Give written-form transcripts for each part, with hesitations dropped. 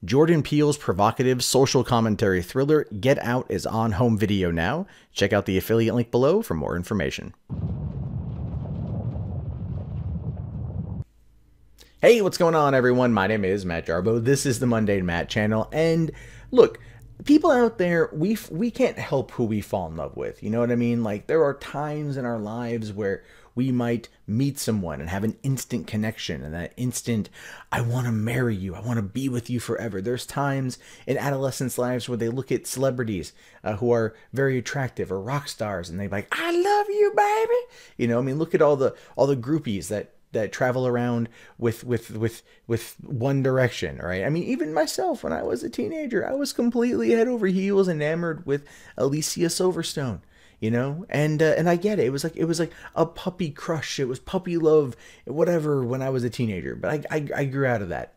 Jordan Peele's provocative social commentary thriller Get Out is on home video now. Check out the affiliate link below for more information. Hey, what's going on, everyone? My name is Matt Jarbo. This is the Mundane Matt channel. And look, people out there, we can't help who we fall in love with. You know what I mean? Like, there are times in our lives where we might meet someone and have an instant connection, and that instant, I want to marry you, I want to be with you forever. There's times in adolescents' lives where they look at celebrities who are very attractive or rock stars, and they're like, I love you, baby. You know, I mean, look at all the groupies that travel around with One Direction, right? I mean, even myself, when I was a teenager, I was completely head over heels enamored with Alicia Silverstone, you know? And I get it. It was like a puppy crush. It was puppy love, whatever, when I was a teenager. But I grew out of that.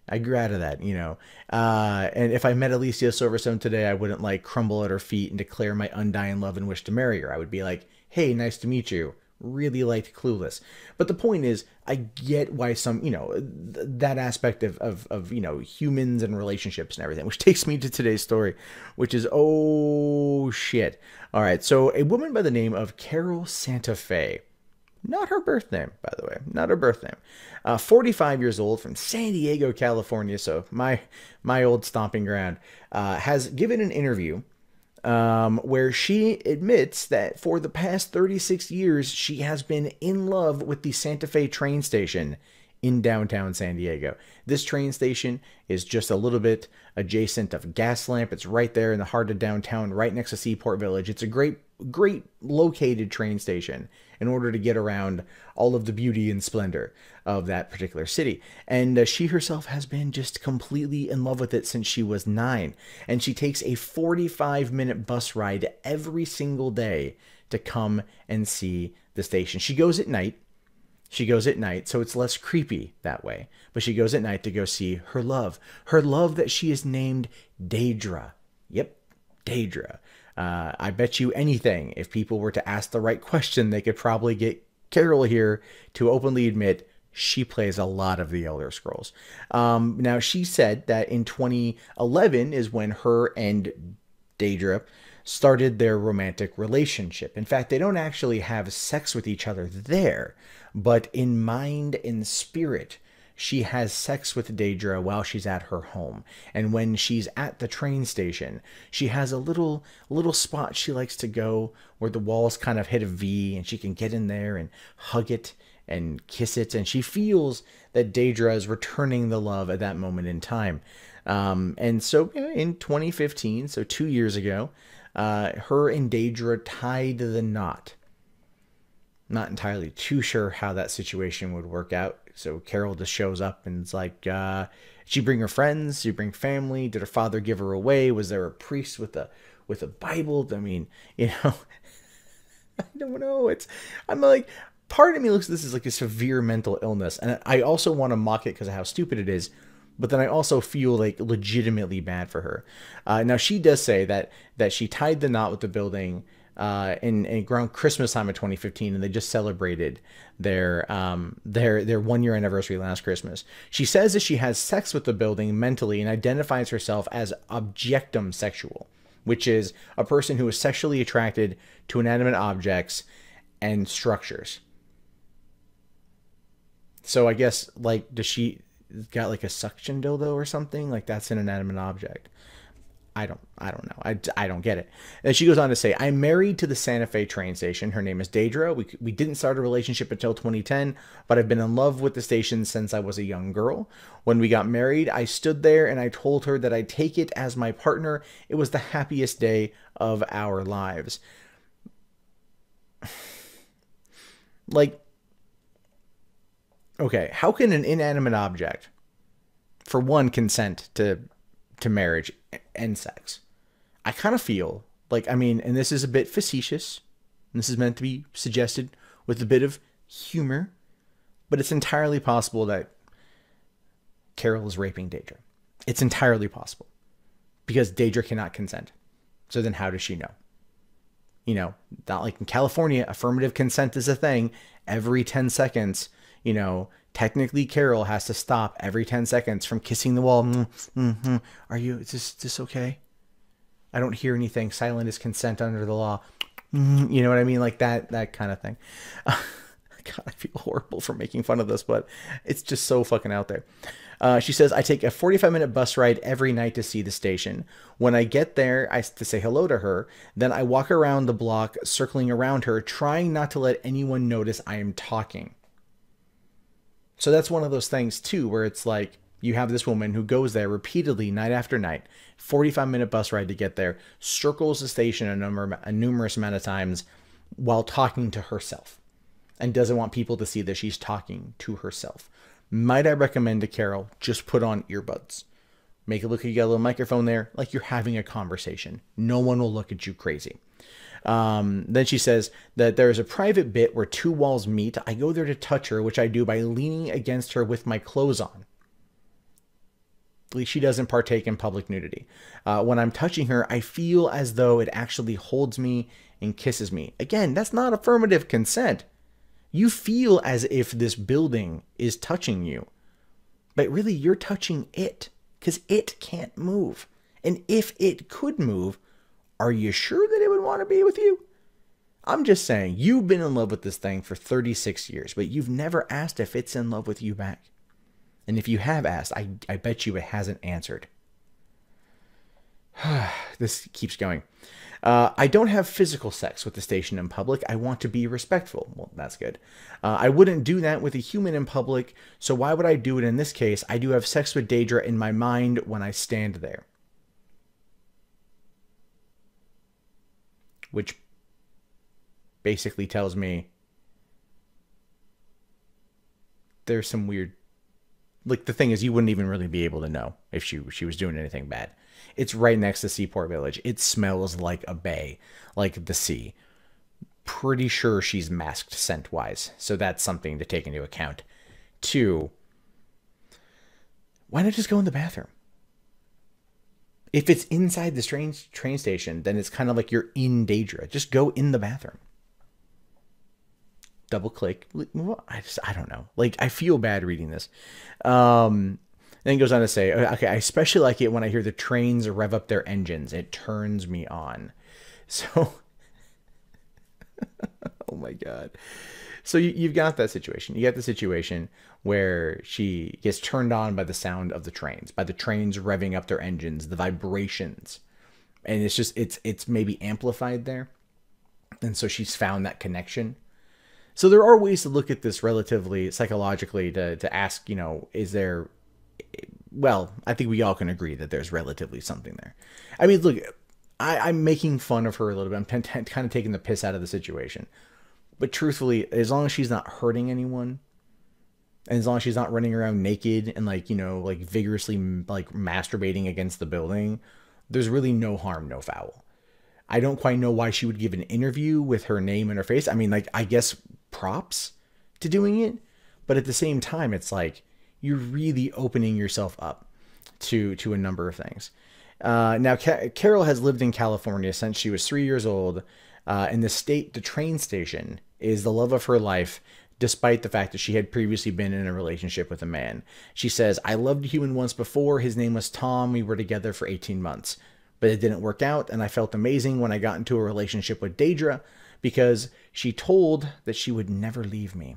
I grew out of that, you know. And if I met Alicia Silverstone today, I wouldn't like crumble at her feet and declare my undying love and wish to marry her. I would be like, hey, nice to meet you. Really liked Clueless. But the point is, I get why some, you know, that aspect of you know, humans and relationships and everything, which takes me to today's story, which is, oh shit. All right, so a woman by the name of Carol Santa Fe, not her birth name, by the way, not her birth name, 45 years old, from San Diego, California, so my old stomping ground, has given an interview where she admits that for the past 36 years, she has been in love with the Santa Fe train station in downtown San Diego. This train station is just a little bit adjacent of Gaslamp. It's right there in the heart of downtown, right next to Seaport Village. It's a great located train station in order to get around all of the beauty and splendor of that particular city. And she herself has been just completely in love with it since she was 9. And she takes a 45-minute bus ride every single day to come and see the station. She goes at night. So it's less creepy that way. But she goes at night to go see her love. Her love that she has named Daedra. Yep, Daedra. I bet you anything, if people were to ask the right question, they could probably get Carol here to openly admit she plays a lot of the Elder Scrolls. Now, she said that in 2011 is when her and Daedra started their romantic relationship. In fact, they don't actually have sex with each other there, but in mind and spirit, she has sex with Daedra while she's at her home. And when she's at the train station, she has a little spot she likes to go where the walls kind of hit a V, and she can get in there and hug it and kiss it. And she feels that Daedra is returning the love at that moment in time. And so in 2015, so 2 years ago, her and Daedra tied the knot. Not entirely too sure how that situation would work out. So Carol just shows up and it's like, she bring her friends, she bring family. Did her father give her away? Was there a priest with a Bible? I mean, you know, I don't know. I'm like, part of me looks at this as like a severe mental illness, and I also want to mock it because of how stupid it is. But then I also feel like legitimately bad for her. Now, she does say that she tied the knot with the building in around Christmas time of 2015, and they just celebrated their 1 year anniversary last Christmas. She says that she has sex with the building mentally and identifies herself as objectum sexual, which is a person who is sexually attracted to inanimate objects and structures. So I guess, like, does she got like a suction dildo or something? Like, that's an inanimate object. I don't know. I don't get it. And she goes on to say, I'm married to the Santa Fe train station. Her name is Daedra. We didn't start a relationship until 2010, but I've been in love with the station since I was a young girl. When we got married, I stood there and I told her that I'd take it as my partner. It was the happiest day of our lives. Like, okay, how can an inanimate object, for one, consent to marriage and sex? I kind of feel like, I mean, and this is a bit facetious, and this is meant to be suggested with a bit of humor, but it's entirely possible that Carol is raping Daedra. It's entirely possible, because Daedra cannot consent. So then how does she know? You know, not like in California, affirmative consent is a thing. Every 10 seconds, you know, Technically, Carol has to stop every 10 seconds from kissing the wall. Is this okay? I don't hear anything. Silent is consent under the law. You know what I mean? Like that kind of thing. God, I feel horrible for making fun of this, but it's just so fucking out there. She says, I take a 45-minute bus ride every night to see the station. When I get there, to say hello to her. Then I walk around the block, circling around her, trying not to let anyone notice I am talking. So that's one of those things, too, where it's like, you have this woman who goes there repeatedly, night after night, 45-minute bus ride to get there, circles the station a numerous amount of times while talking to herself, and doesn't want people to see that she's talking to herself. Might I recommend to Carol, just put on earbuds. Make it look like you got a little microphone there, like you're having a conversation. No one will look at you crazy. Then she says that there is a private bit where two walls meet. I go there to touch her, which I do by leaning against her with my clothes on. At least she doesn't partake in public nudity. When I'm touching her, I feel as though it actually holds me and kisses me. Again, that's not affirmative consent. You feel as if this building is touching you, but really you're touching it because it can't move. And if it could move, are you sure that it would want to be with you? I'm just saying, you've been in love with this thing for 36 years, but you've never asked if it's in love with you back. And if you have asked, I bet you it hasn't answered. This keeps going. I don't have physical sex with the station in public. I want to be respectful. Well, that's good. I wouldn't do that with a human in public, so why would I do it in this case? I do have sex with Daedra in my mind when I stand there. Which basically tells me there's some weird... Like, the thing is, you wouldn't even really be able to know if she was doing anything bad. It's right next to Seaport Village. It smells like a bay, like the sea. Pretty sure she's masked scent-wise, so that's something to take into account. 2, why not just go in the bathroom? If it's inside the train station, then it's kind of like you're in Daedra. Just go in the bathroom. Double click. I don't know. Like, I feel bad reading this. Then it goes on to say, okay, I especially like it when I hear the trains rev up their engines. It turns me on. So, oh my God. So you've got that situation. You got the situation where she gets turned on by the sound of the trains, by the trains revving up their engines, the vibrations. And it's just, it's maybe amplified there. And so she's found that connection. So there are ways to look at this relatively psychologically to ask, you know, is there... Well, I think we all can agree that there's relatively something there. I mean, look, I'm making fun of her a little bit. I'm kind of taking the piss out of the situation. But truthfully, as long as she's not hurting anyone, and as long as she's not running around naked and, like, you know, like vigorously like masturbating against the building, there's really no harm, no foul. I don't quite know why she would give an interview with her name and her face. I mean, like, I guess props to doing it. But at the same time, it's like, you're really opening yourself up to a number of things. Now, Carol has lived in California since she was 3 years old. In the train station is the love of her life, despite the fact that she had previously been in a relationship with a man. She says, I loved a human once before. His name was Tom. We were together for 18 months. But it didn't work out, and I felt amazing when I got into a relationship with Daedra because she told that she would never leave me.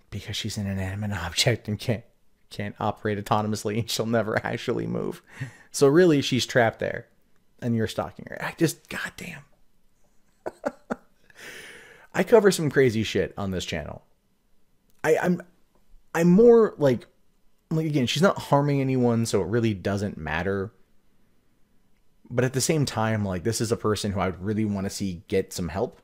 Because she's an inanimate object and can't operate autonomously, and she'll never actually move. So really, she's trapped there, and you're stalking her. Goddamn. I cover some crazy shit on this channel. I'm more like again, she's not harming anyone, so it really doesn't matter. But at the same time, like, this is a person who I would really want to see get some help.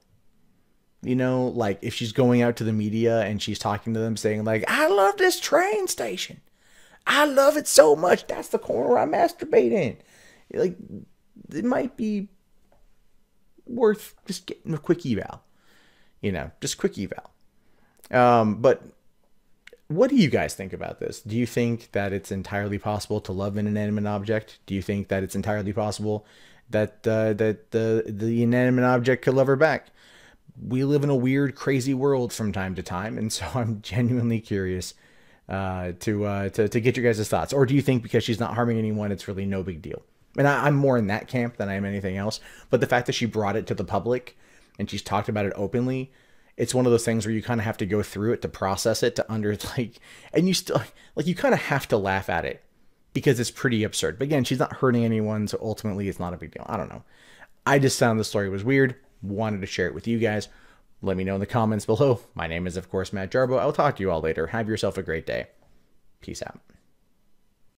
You know, like, if she's going out to the media and she's talking to them saying, like, I love this train station. I love it so much. That's the corner I masturbate in. Like, it might be worth just getting a quick eval. You know, just quick eval. But what do you guys think about this? Do you think that it's entirely possible to love an inanimate object? Do you think that it's entirely possible that the inanimate object could love her back? we live in a weird, crazy world from time to time, and so I'm genuinely curious to get your guys' thoughts. Or do you think because she's not harming anyone, it's really no big deal? And I'm more in that camp than I am anything else. But the fact that she brought it to the public and she's talked about it openly, it's one of those things where you kind of have to go through it to process it, to and you still, you kind of have to laugh at it because it's pretty absurd. But again, she's not hurting anyone, so ultimately it's not a big deal. I don't know. I just found the story was weird. Wanted to share it with you guys. Let me know in the comments below. My name is, of course, Matt Jarbo. I'll talk to you all later. Have yourself a great day. Peace out.